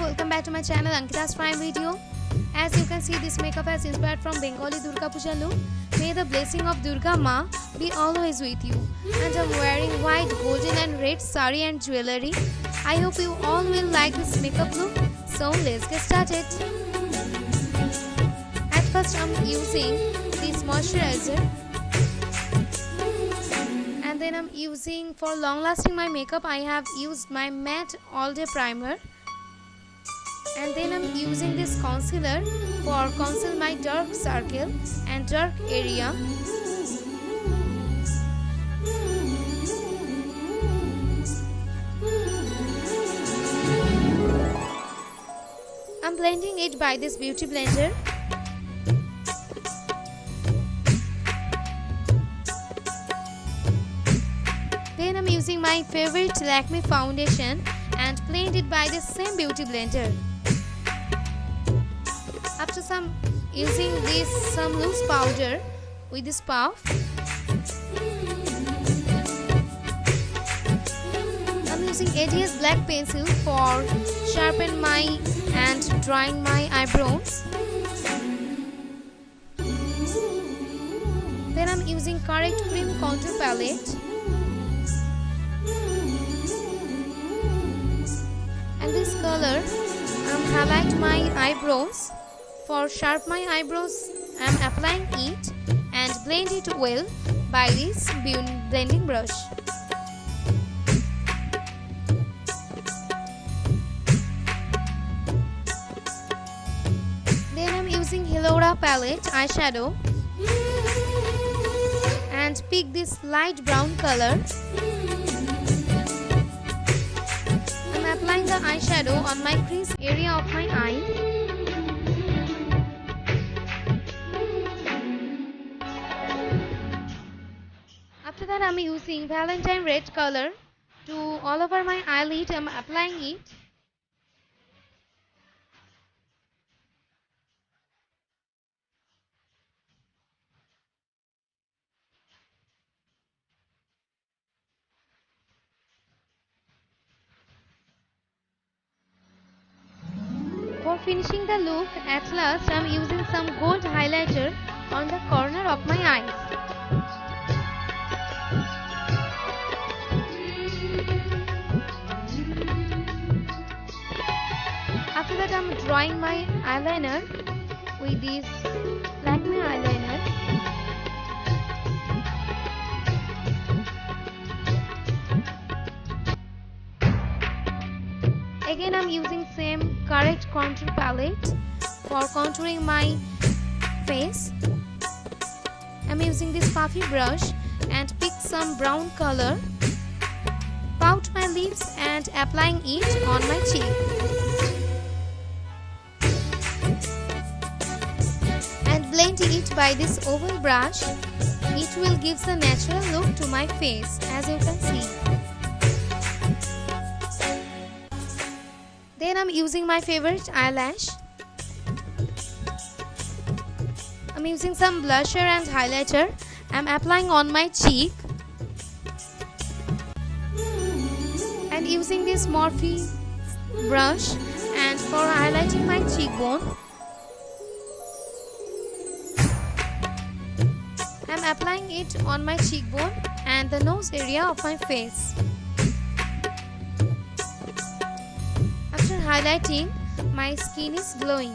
welcome back to my channel Ankita's Prime Video. As you can see, this makeup has inspired from Bengali Durga Puja look. May the blessing of Durga Ma be always with you. And I'm wearing white, golden and red sari and jewelry. I hope you all will like this makeup look. So let's get started. At first I'm using this moisturizer. And then I'm using, for long lasting my makeup, I have used my matte all day primer. And then I'm using this concealer for conceal my dark circle and dark area. I'm blending it by this beauty blender. Then I'm using my favorite Lakme foundation and blend it by the same beauty blender. After using some loose powder with this puff, I'm using ADS black pencil for sharpen my and drawing my eyebrows. Then I'm using correct cream contour palette. And this color, I'm highlight my eyebrows. For sharp my eyebrows, I'm applying it and blend it well by this blending brush. Then I'm using Hilora palette eyeshadow and pick this light brown color. I'm applying the eyeshadow on my crease area of my eye. After that, I'm using Valentine red color to all over my eyelid. I'm applying it. For finishing the look, at last I'm using some gold highlighter on the corner of my eyes. After that, I'm drawing my eyeliner with this Lakme eyeliner. Again, I'm using same correct contour palette for contouring my face. I'm using this puffy brush and pick some brown color, pout my lips and applying it on my cheek. And blend it by this oval brush. It will give a natural look to my face, as you can see. Then I'm using my favorite eyelash. I'm using some blusher and highlighter. I'm applying on my cheek. And using this Morphe brush and for highlighting my cheekbone, I'm applying it on my cheekbone and the nose area of my face. After highlighting, my skin is glowing.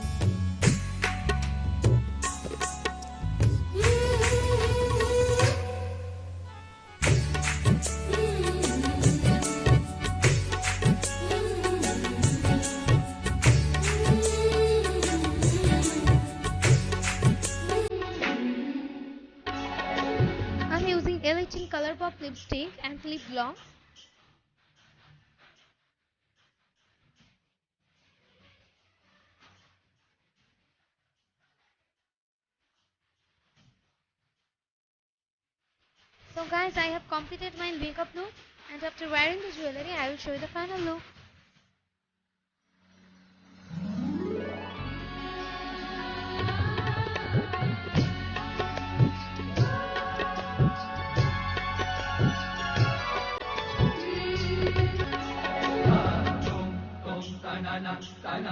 I'm using L18 Colourpop lipstick and lip gloss. So guys, I have completed my makeup look, and after wearing the jewelry, I will show you the final look. I'm